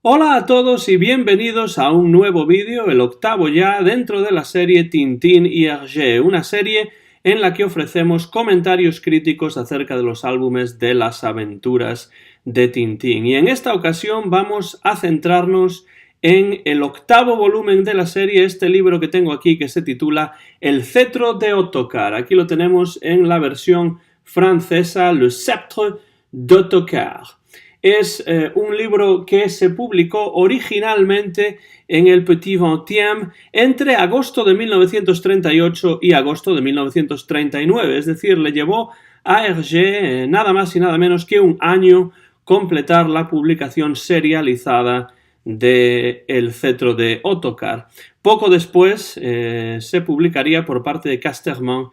Hola a todos y bienvenidos a un nuevo vídeo, el octavo ya, dentro de la serie Tintín y Hergé, una serie en la que ofrecemos comentarios críticos acerca de los álbumes de las aventuras de Tintín. Y en esta ocasión vamos a centrarnos en el octavo volumen de la serie, este libro que tengo aquí que se titula El cetro de Ottokar. Aquí lo tenemos en la versión francesa, Le Sceptre d'Ottokar. Es un libro que se publicó originalmente en el Petit Vingtième entre agosto de 1938 y agosto de 1939, es decir, le llevó a Hergé nada más y nada menos que un año completar la publicación serializada de El cetro de Ottokar. Poco después se publicaría por parte de Casterman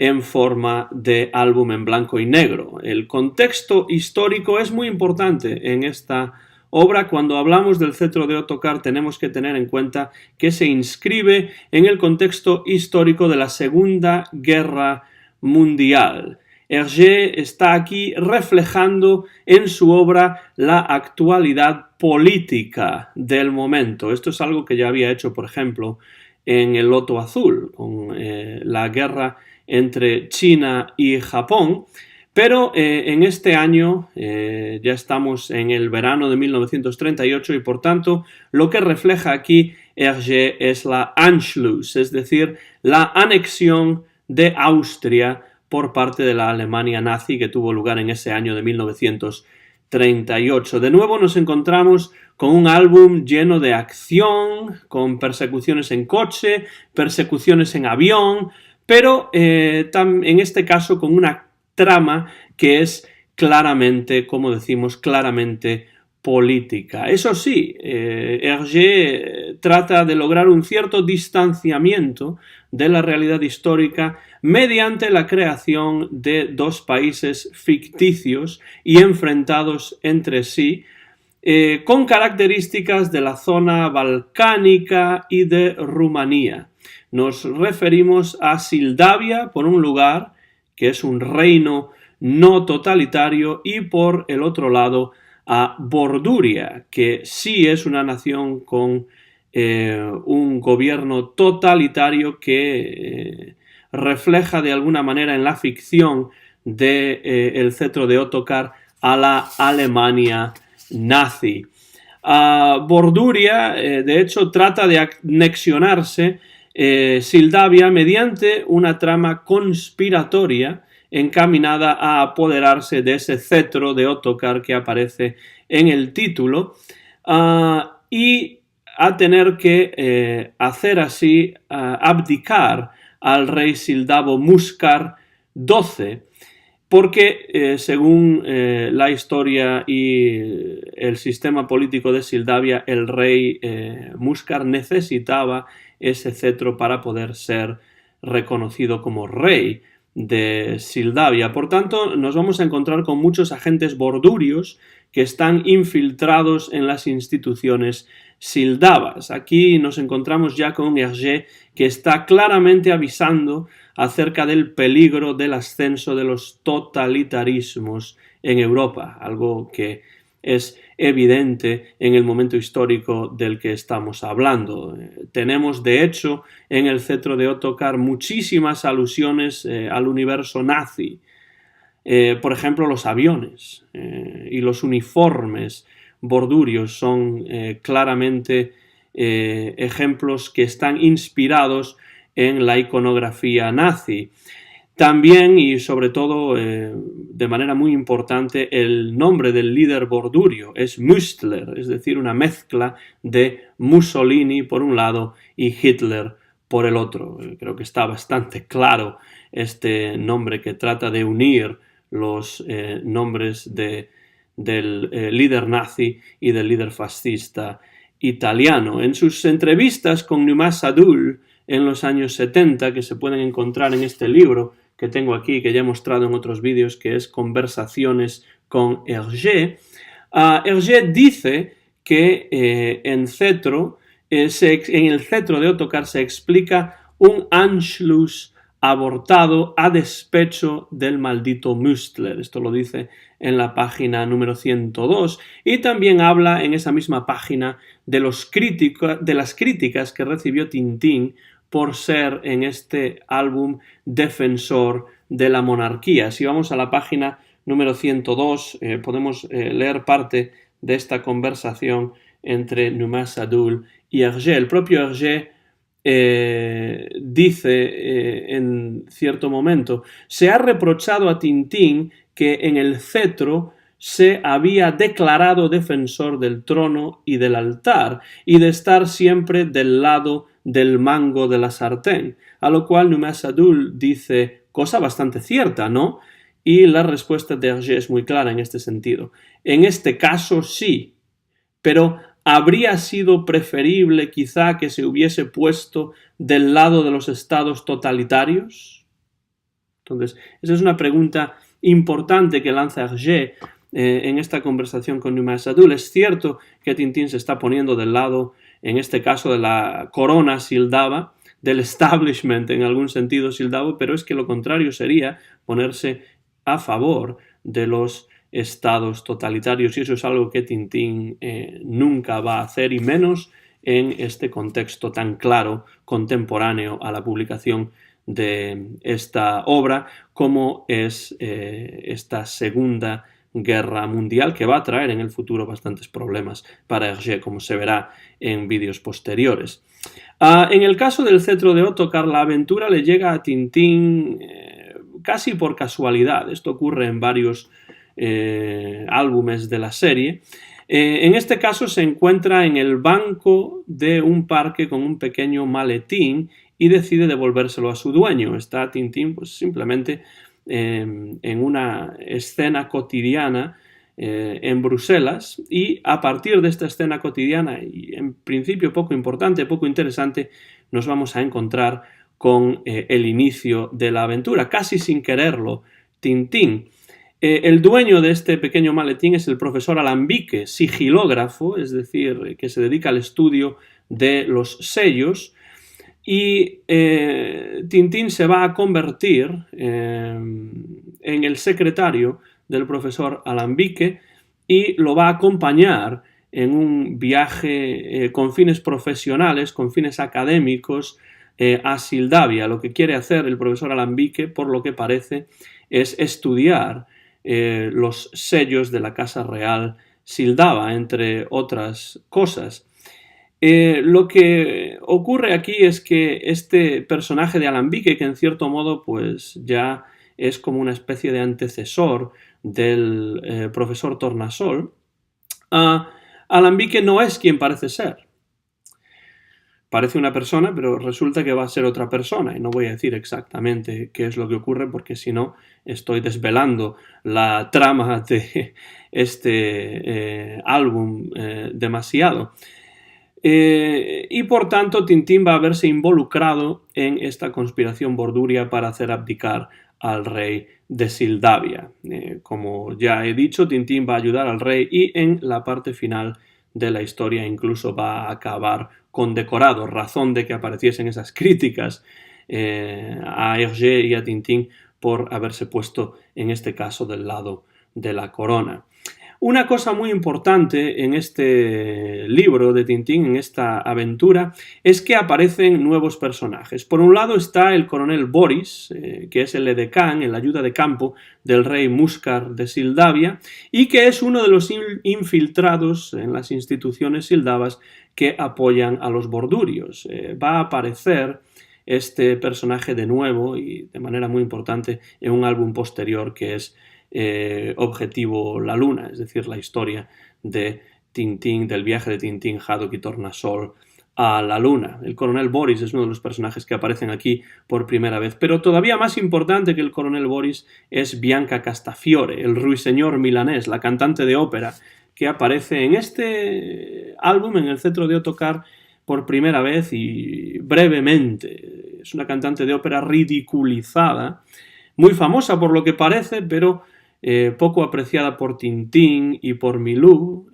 en forma de álbum en blanco y negro. El contexto histórico es muy importante en esta obra. Cuando hablamos del cetro de Ottokar tenemos que tener en cuenta que se inscribe en el contexto histórico de la Segunda Guerra Mundial. Hergé está aquí reflejando en su obra la actualidad política del momento. Esto es algo que ya había hecho, por ejemplo, en El Loto Azul, con la guerra entre China y Japón, pero en este año ya estamos en el verano de 1938 y por tanto lo que refleja aquí Hergé es la Anschluss, es decir, la anexión de Austria por parte de la Alemania nazi que tuvo lugar en ese año de 1938. De nuevo nos encontramos con un álbum lleno de acción, con persecuciones en coche, persecuciones en avión, pero en este caso con una trama que es claramente, como decimos, claramente política. Eso sí, Hergé trata de lograr un cierto distanciamiento de la realidad histórica mediante la creación de dos países ficticios y enfrentados entre sí, con características de la zona balcánica y de Rumanía. Nos referimos a Sildavia, por un lugar, que es un reino no totalitario, y por el otro lado a Borduria, que sí es una nación con un gobierno totalitario que refleja de alguna manera en la ficción de El cetro de Ottokar a la Alemania nazi. Borduria, de hecho, trata de anexionarse Sildavia mediante una trama conspiratoria encaminada a apoderarse de ese cetro de Ottokar que aparece en el título y a tener que hacer así abdicar al rey sildavo Muskar XII, porque según la historia y el sistema político de Sildavia, el rey Muskar necesitaba ese cetro para poder ser reconocido como rey de Sildavia. Por tanto, nos vamos a encontrar con muchos agentes bordurios que están infiltrados en las instituciones sildavas. Aquí nos encontramos ya con Hergé, que está claramente avisando acerca del peligro del ascenso de los totalitarismos en Europa, algo que es evidente en el momento histórico del que estamos hablando. Tenemos, de hecho, en El cetro de Ottokar muchísimas alusiones al universo nazi. Por ejemplo, los aviones y los uniformes bordurios son claramente ejemplos que están inspirados en la iconografía nazi. También y sobre todo, de manera muy importante, el nombre del líder bordurio es Müstler, es decir, una mezcla de Mussolini por un lado y Hitler por el otro. Creo que está bastante claro este nombre que trata de unir los nombres del líder nazi y del líder fascista italiano. En sus entrevistas con Numas Sadul en los años 70, que se pueden encontrar en este libro que tengo aquí, que ya he mostrado en otros vídeos, que es Conversaciones con Hergé, Hergé dice que en el cetro de Ottokar se explica un Anschluss abortado a despecho del maldito Müstler. Esto lo dice en la página número 102 y también habla en esa misma página de las críticas que recibió Tintín por ser en este álbum defensor de la monarquía. Si vamos a la página número 102 podemos leer parte de esta conversación entre Numan Sadoul y Hergé. El propio Hergé dice en cierto momento: se ha reprochado a Tintín que en el cetro se había declarado defensor del trono y del altar y de estar siempre del lado del mango de la sartén, a lo cual Numan Sadoul dice: cosa bastante cierta, ¿no? Y la respuesta de Hergé es muy clara en este sentido: en este caso sí, pero ¿habría sido preferible quizá que se hubiese puesto del lado de los estados totalitarios? Entonces, esa es una pregunta importante que lanza Hergé en esta conversación con Numan Sadoul. Es cierto que Tintín se está poniendo del lado, en este caso, de la corona sildava, del establishment en algún sentido sildavo, pero es que lo contrario sería ponerse a favor de los estados totalitarios, y eso es algo que Tintín nunca va a hacer, y menos en este contexto tan claro, contemporáneo a la publicación de esta obra, como es esta Segunda Guerra Mundial, que va a traer en el futuro bastantes problemas para Hergé, como se verá en vídeos posteriores. En el caso del cetro de Ottokar, la aventura le llega a Tintín casi por casualidad. Esto ocurre en varios álbumes de la serie. En este caso se encuentra en el banco de un parque con un pequeño maletín y decide devolvérselo a su dueño. Está Tintín pues simplemente en una escena cotidiana en Bruselas, y a partir de esta escena cotidiana, y en principio poco importante, poco interesante, nos vamos a encontrar con el inicio de la aventura. Casi sin quererlo, Tintín, el dueño de este pequeño maletín, es el profesor Alambique, sigilógrafo, es decir, que se dedica al estudio de los sellos, y Tintín se va a convertir en el secretario del profesor Alambique y lo va a acompañar en un viaje con fines profesionales, con fines académicos, a Sildavia. Lo que quiere hacer el profesor Alambique, por lo que parece, es estudiar los sellos de la Casa Real Sildava, entre otras cosas. Lo que ocurre aquí es que este personaje de Alambique, que en cierto modo pues ya es como una especie de antecesor del profesor Tornasol, Alambique no es quien parece ser. Parece una persona, pero resulta que va a ser otra persona, y no voy a decir exactamente qué es lo que ocurre, porque si no estoy desvelando la trama de este álbum demasiado. Y por tanto Tintín va a verse involucrado en esta conspiración borduria para hacer abdicar al rey de Sildavia. Como ya he dicho, Tintín va a ayudar al rey, y en la parte final de la historia incluso va a acabar condecorado, razón de que apareciesen esas críticas a Hergé y a Tintín por haberse puesto en este caso del lado de la corona. Una cosa muy importante en este libro de Tintín, en esta aventura, es que aparecen nuevos personajes. Por un lado está el coronel Boris, que es el edecán, el ayuda de campo del rey Muskar de Sildavia, y que es uno de los infiltrados en las instituciones sildavas que apoyan a los bordurios. Va a aparecer este personaje de nuevo, y de manera muy importante, en un álbum posterior que es Objetivo La Luna, es decir, la historia de Tintín, del viaje de Tintín, Haddock y Tornasol a la Luna. El coronel Boris es uno de los personajes que aparecen aquí por primera vez, pero todavía más importante que el coronel Boris es Bianca Castafiore, el ruiseñor milanés, la cantante de ópera, que aparece en este álbum, en el cetro de Ottokar, por primera vez y brevemente. Es una cantante de ópera ridiculizada, muy famosa por lo que parece, pero poco apreciada por Tintín y por Milou,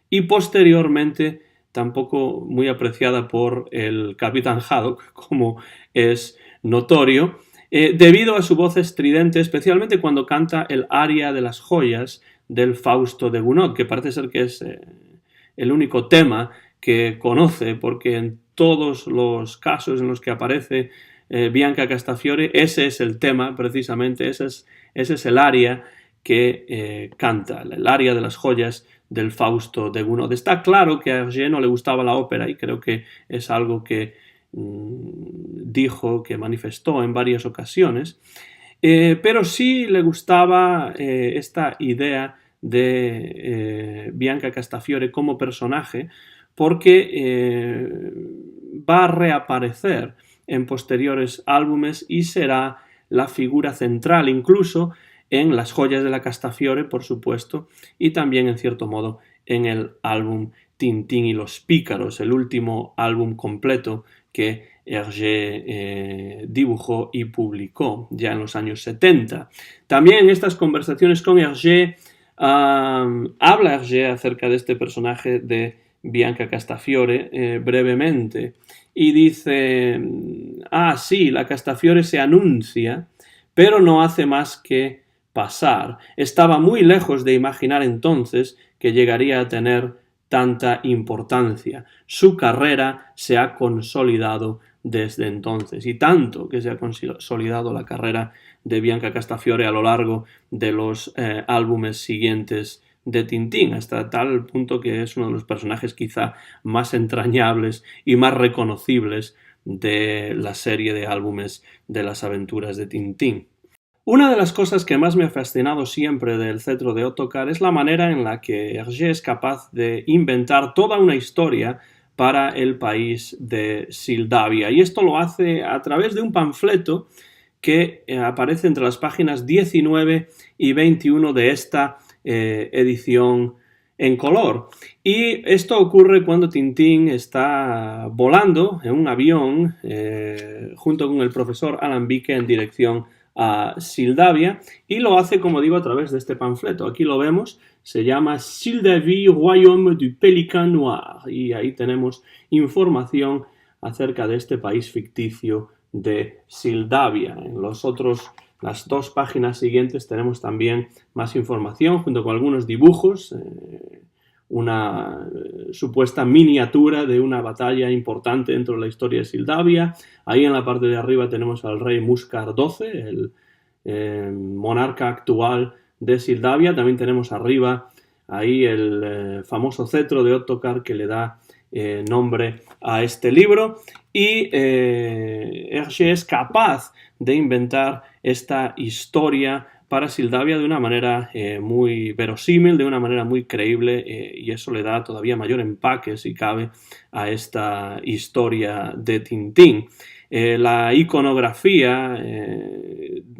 y posteriormente tampoco muy apreciada por el Capitán Haddock, como es notorio, debido a su voz estridente, especialmente cuando canta el aria de las joyas del Fausto de Gounod, que parece ser que es el único tema que conoce, porque en todos los casos en los que aparece Bianca Castafiore, ese es el tema, precisamente, ese es el aria que canta, el aria de las joyas del Fausto de Gounod. Está claro que a Hergé no le gustaba la ópera, y creo que es algo que dijo, que manifestó en varias ocasiones, pero sí le gustaba esta idea de Bianca Castafiore como personaje, porque va a reaparecer en posteriores álbumes y será la figura central, incluso en Las joyas de la Castafiore, por supuesto, y también, en cierto modo, en el álbum Tintín y los pícaros, el último álbum completo que Hergé dibujó y publicó ya en los años 70. También en estas conversaciones con Hergé habla Hergé acerca de este personaje de Bianca Castafiore brevemente, y dice: sí, la Castafiore se anuncia, pero no hace más que pasar. Estaba muy lejos de imaginar entonces que llegaría a tener tanta importancia. Su carrera se ha consolidado desde entonces, y tanto que se ha consolidado la carrera de Bianca Castafiore a lo largo de los álbumes siguientes de Tintín, hasta tal punto que es uno de los personajes quizá más entrañables y más reconocibles de la serie de álbumes de las aventuras de Tintín. Una de las cosas que más me ha fascinado siempre del cetro de Ottokar es la manera en la que Hergé es capaz de inventar toda una historia para el país de Sildavia, y esto lo hace a través de un panfleto que aparece entre las páginas 19 y 21 de esta edición en color. Y esto ocurre cuando Tintín está volando en un avión junto con el profesor Alambique en dirección a Sildavia, y lo hace, como digo, a través de este panfleto. Aquí lo vemos, se llama Sildavie, Royaume du Pélican Noir, y ahí tenemos información acerca de este país ficticio de Sildavia. En las dos páginas siguientes tenemos también más información, junto con algunos dibujos, una supuesta miniatura de una batalla importante dentro de la historia de Sildavia. Ahí en la parte de arriba tenemos al rey Muskar XII, el monarca actual de Sildavia. También tenemos arriba ahí el famoso cetro de Ottokar que le da nombre a este libro, y Hergé es capaz de inventar esta historia para Sildavia de una manera muy verosímil, de una manera muy creíble, y eso le da todavía mayor empaque, si cabe, a esta historia de Tintín. La iconografía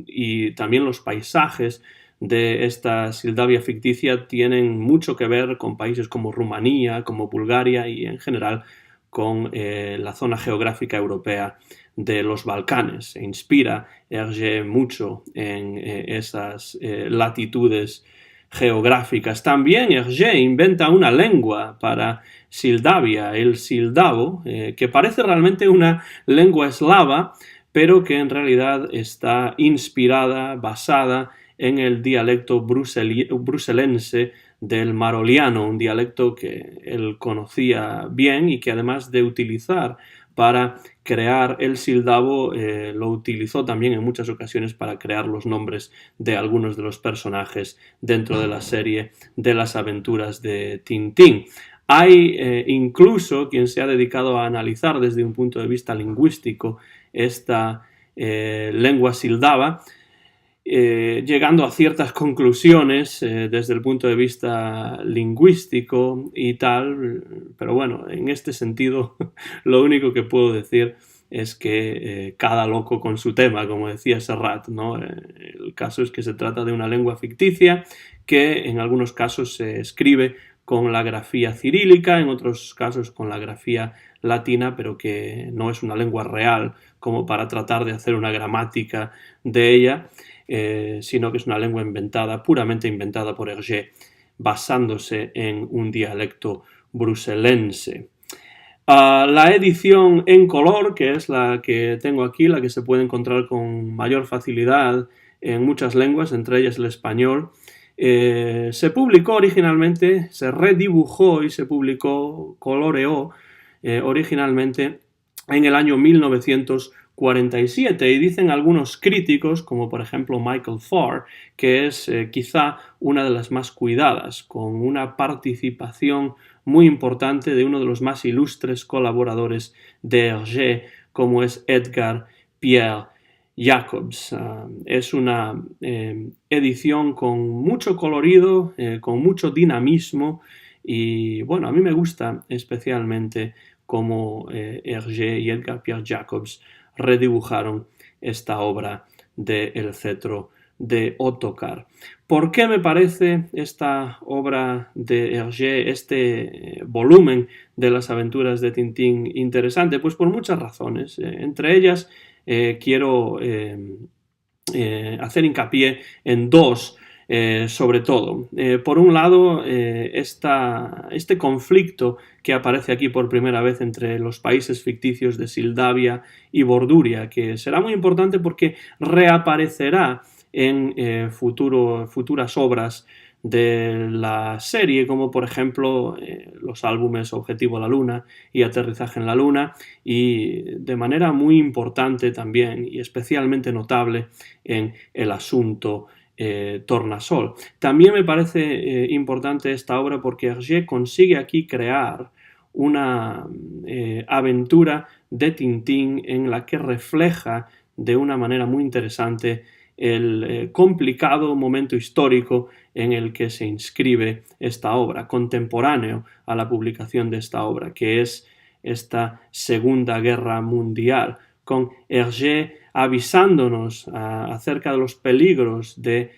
y también los paisajes de esta Sildavia ficticia tienen mucho que ver con países como Rumanía, como Bulgaria, y en general con la zona geográfica europea de los Balcanes. Se inspira Hergé mucho en esas latitudes geográficas. También Hergé inventa una lengua para Sildavia, el sildavo, que parece realmente una lengua eslava, pero que en realidad está inspirada, basada en el dialecto bruselense del maroliano, un dialecto que él conocía bien y que, además de utilizar para crear el sildavo, lo utilizó también en muchas ocasiones para crear los nombres de algunos de los personajes dentro de la serie de las aventuras de Tintín. Hay incluso quien se ha dedicado a analizar desde un punto de vista lingüístico esta lengua sildava, llegando a ciertas conclusiones desde el punto de vista lingüístico y tal, pero bueno, en este sentido lo único que puedo decir es que cada loco con su tema, como decía Serrat, ¿no? El caso es que se trata de una lengua ficticia que en algunos casos se escribe con la grafía cirílica, en otros casos con la grafía latina, pero que no es una lengua real como para tratar de hacer una gramática de ella, sino que es una lengua inventada, puramente inventada por Hergé, basándose en un dialecto bruselense. La edición en color, que es la que tengo aquí, la que se puede encontrar con mayor facilidad en muchas lenguas, entre ellas el español, se publicó originalmente, se redibujó y se publicó, coloreó originalmente en el año 1947, y dicen algunos críticos, como por ejemplo Michael Farr, que es quizá una de las más cuidadas, con una participación muy importante de uno de los más ilustres colaboradores de Hergé, como es Edgar Pierre Jacobs. Es una edición con mucho colorido, con mucho dinamismo, y bueno, a mí me gusta especialmente cómo Hergé y Edgar Pierre Jacobs redibujaron esta obra de El cetro de Ottokar. ¿Por qué me parece esta obra de Hergé, este volumen de las aventuras de Tintín interesante? Pues por muchas razones. Entre ellas quiero hacer hincapié en dos, sobre todo. Por un lado, este conflicto que aparece aquí por primera vez entre los países ficticios de Sildavia y Borduria, que será muy importante porque reaparecerá en futuras obras de la serie, como por ejemplo los álbumes Objetivo a la Luna y Aterrizaje en la Luna, y de manera muy importante también y especialmente notable en El asunto Tornasol. También me parece importante esta obra porque Hergé consigue aquí crear una aventura de Tintín en la que refleja de una manera muy interesante el complicado momento histórico en el que se inscribe esta obra, contemporáneo a la publicación de esta obra, que es esta Segunda Guerra Mundial, con Hergé avisándonos acerca de los peligros del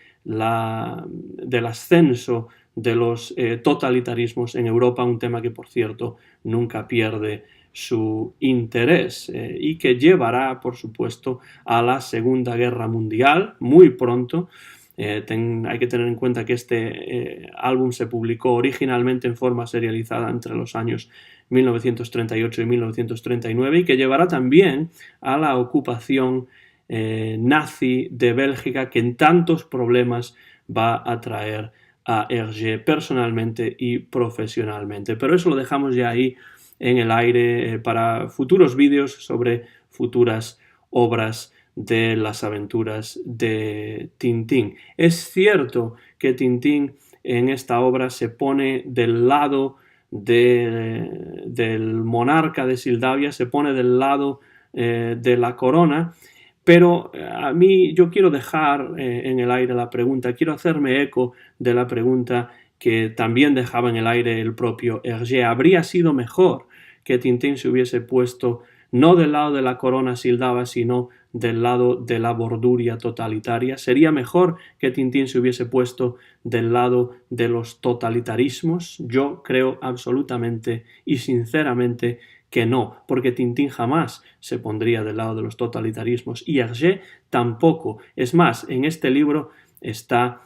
ascenso de los totalitarismos en Europa, un tema que, por cierto, nunca pierde su interés y que llevará, por supuesto, a la Segunda Guerra Mundial muy pronto. Hay que tener en cuenta que este álbum se publicó originalmente en forma serializada entre los años 1938 y 1939 y que llevará también a la ocupación nazi de Bélgica, que en tantos problemas va a traer a Hergé personalmente y profesionalmente. Pero eso lo dejamos ya ahí en el aire para futuros vídeos sobre futuras obras de las aventuras de Tintín. Es cierto que Tintín en esta obra se pone del lado del monarca de Sildavia, se pone del lado de la corona, pero a mí yo quiero dejar en el aire la pregunta, quiero hacerme eco de la pregunta que también dejaba en el aire el propio Hergé. ¿Habría sido mejor que Tintín se hubiese puesto no del lado de la corona sildava, sino del lado de la borduria totalitaria? ¿Sería mejor que Tintín se hubiese puesto del lado de los totalitarismos? Yo creo absolutamente y sinceramente que no, porque Tintín jamás se pondría del lado de los totalitarismos y Hergé tampoco. Es más, en este libro está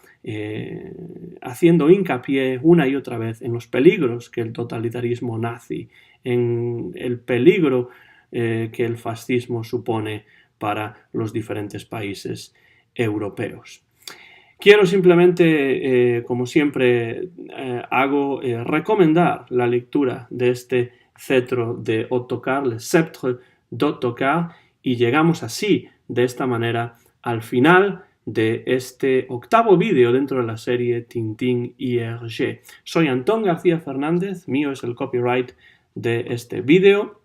haciendo hincapié una y otra vez en los peligros que el totalitarismo nazi, en el peligro que el fascismo supone para los diferentes países europeos. Quiero simplemente, como siempre hago, recomendar la lectura de este cetro de Ottokar, Le Sceptre d'Ottokar, y llegamos así, de esta manera, al final de este octavo vídeo dentro de la serie Tintín y Hergé. Soy Antón García Fernández, mío es el copyright de este vídeo,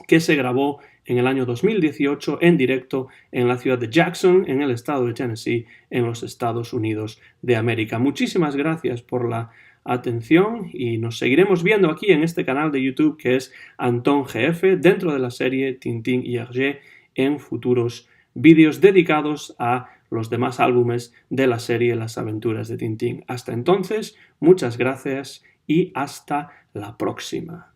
que se grabó en el año 2018 en directo en la ciudad de Jackson, en el estado de Tennessee, en los Estados Unidos de América. Muchísimas gracias por la atención y nos seguiremos viendo aquí en este canal de YouTube que es Antón GF, dentro de la serie Tintín y Hergé, en futuros vídeos dedicados a los demás álbumes de la serie Las aventuras de Tintín. Hasta entonces, muchas gracias y hasta la próxima.